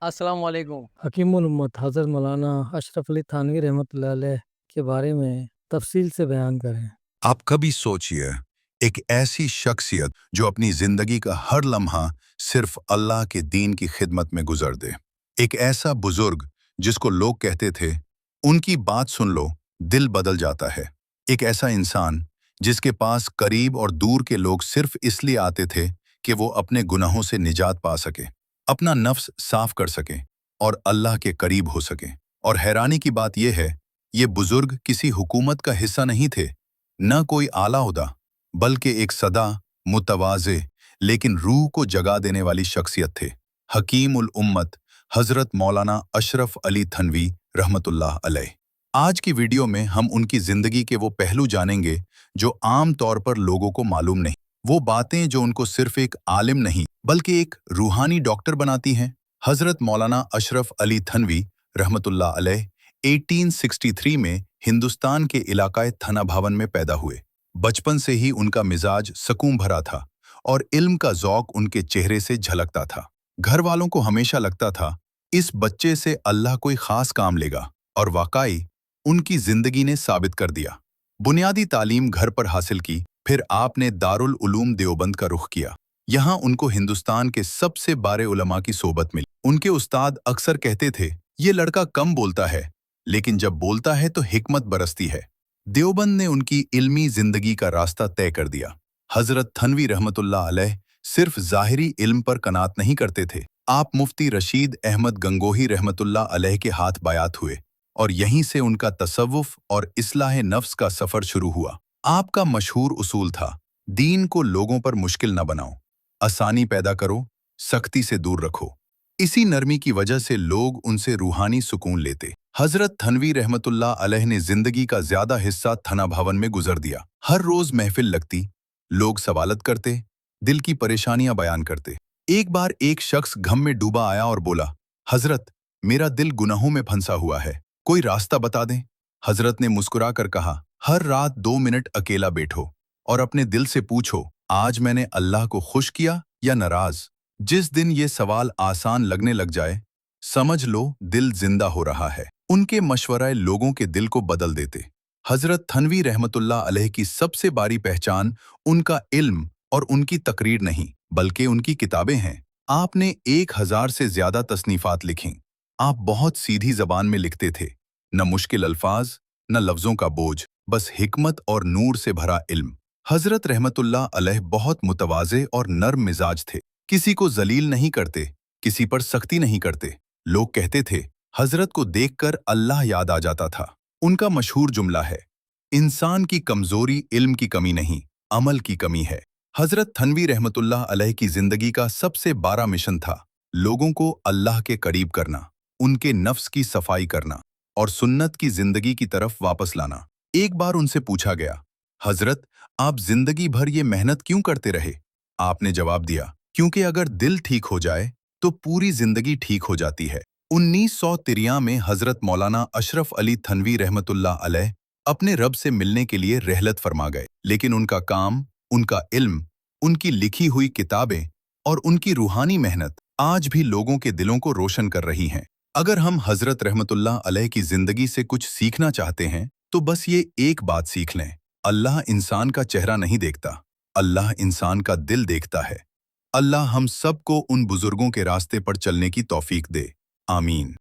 अस्सलाम वालेकुम। हकीमुल उम्मत हज़रत मौलाना अशरफ अली थानवी रहमतुल्लाह अलैह के बारे में तफसील से बयान करें। आप कभी सोचिए, एक ऐसी शख्सियत जो अपनी जिंदगी का हर लम्हा सिर्फ अल्लाह के दीन की खिदमत में गुजर दे। एक ऐसा बुजुर्ग जिसको लोग कहते थे, उनकी बात सुन लो दिल बदल जाता है। एक ऐसा इंसान जिसके पास करीब और दूर के लोग सिर्फ इसलिए आते थे कि वो अपने गुनाहों से निजात पा सके, अपना नफ्स साफ कर सके और अल्लाह के करीब हो सके। और हैरानी की बात यह है, ये बुजुर्ग किसी हुकूमत का हिस्सा नहीं थे, न कोई आला ओहदा, बल्कि एक सदा मुतवाज़े लेकिन रूह को जगा देने वाली शख्सियत थे। हकीम उल उम्मत हज़रत मौलाना अशरफ अली थनवी रहमतुल्लाह अलैह। आज की वीडियो में हम उनकी ज़िंदगी के वो पहलू जानेंगे जो आम तौर पर लोगों को मालूम नहीं, वो बातें जो उनको सिर्फ एक आलिम नहीं बल्कि एक रूहानी डॉक्टर बनाती हैं। हज़रत मौलाना अशरफ अली थनवी रहमतुल्लाह अलैह 1863 में हिंदुस्तान के इलाकाए थना भावन में पैदा हुए। बचपन से ही उनका मिजाज सकून भरा था और इल्म का ज़ौक उनके चेहरे से झलकता था। घर वालों को हमेशा लगता था, इस बच्चे से अल्लाह कोई खास काम लेगा, और वाकई उनकी जिंदगी ने साबित कर दिया। बुनियादी तालीम घर पर हासिल की, फिर आपने दारुल उलूम देवबंद का रुख किया। यहाँ उनको हिंदुस्तान के सबसे बारे उलमा की सोबत मिली। उनके उस्ताद अक्सर कहते थे, ये लड़का कम बोलता है, लेकिन जब बोलता है तो हिकमत बरसती है। देवबंद ने उनकी इल्मी जिंदगी का रास्ता तय कर दिया। हजरत थनवी रहमतुल्लाह अलैह सिर्फ ज़ाहिरी इल्म पर कनात नहीं करते थे। आप मुफ्ती रशीद अहमद गंगोही रहमतुल्लाह अलैह के हाथ बयात हुए और यहीं से उनका तसव्वुफ और इस्लाह नफ्स का सफ़र शुरू हुआ। आपका मशहूर उसूल था, दीन को लोगों पर मुश्किल न बनाओ, आसानी पैदा करो, सख्ती से दूर रखो। इसी नरमी की वजह से लोग उनसे रूहानी सुकून लेते। हजरत थनवी रहमतुल्लाह अलैह ने जिंदगी का ज्यादा हिस्सा थना भवन में गुजर दिया। हर रोज महफिल लगती, लोग सवालत करते, दिल की परेशानियां बयान करते। एक बार एक शख्स गम में डूबा आया और बोला, हजरत, मेरा दिल गुनाहों में फंसा हुआ है, कोई रास्ता बता दें। हजरत ने मुस्कुरा कर कहा, हर रात 2 मिनट अकेला बैठो और अपने दिल से पूछो, आज मैंने अल्लाह को खुश किया या नाराज। जिस दिन ये सवाल आसान लगने लग जाए, समझ लो दिल जिंदा हो रहा है। उनके मशवराए लोगों के दिल को बदल देते। हजरत थनवी रहमतुल्लाह अलैह की सबसे बड़ी पहचान उनका इल्म और उनकी तकरीर नहीं, बल्कि उनकी किताबें हैं। आपने 1000 से ज्यादा तसनीफात लिखीं। आप बहुत सीधी जबान में लिखते थे, न मुश्किल अल्फाज, न लफ्जों का बोझ, बस हिकमत और नूर से भरा इल्म। हजरत रहमतुल्लाह अलैह बहुत मुतवाज़े और नर्म मिजाज थे। किसी को जलील नहीं करते, किसी पर सख्ती नहीं करते। लोग कहते थे, हजरत को देखकर अल्लाह याद आ जाता था। उनका मशहूर जुमला है, इंसान की कमजोरी इल्म की कमी नहीं, अमल की कमी है। हजरत थनवी रहमतुल्लाह अलैह की जिंदगी का सबसे बड़ा मिशन था, लोगों को अल्लाह के करीब करना, उनके नफ्स की सफाई करना और सुन्नत की जिंदगी की तरफ वापस लाना। एक बार उनसे पूछा गया, हजरत, आप जिंदगी भर ये मेहनत क्यों करते रहे? आपने जवाब दिया, क्योंकि अगर दिल ठीक हो जाए तो पूरी जिंदगी ठीक हो जाती है। 1953 में हजरत मौलाना अशरफ अली थनवी रहमतुल्लाह अलैह अपने रब से मिलने के लिए रहलत फरमा गए, लेकिन उनका काम, उनका इल्म, उनकी लिखी हुई किताबें और उनकी रूहानी मेहनत आज भी लोगों के दिलों को रोशन कर रही हैं। अगर हम हजरत रहमतुल्लाह अलैह की जिंदगी से कुछ सीखना चाहते हैं तो बस ये एक बात सीख लें, अल्लाह इंसान का चेहरा नहीं देखता, अल्लाह इंसान का दिल देखता है। अल्लाह हम सबको उन बुजुर्गों के रास्ते पर चलने की तौफीक दे। आमीन।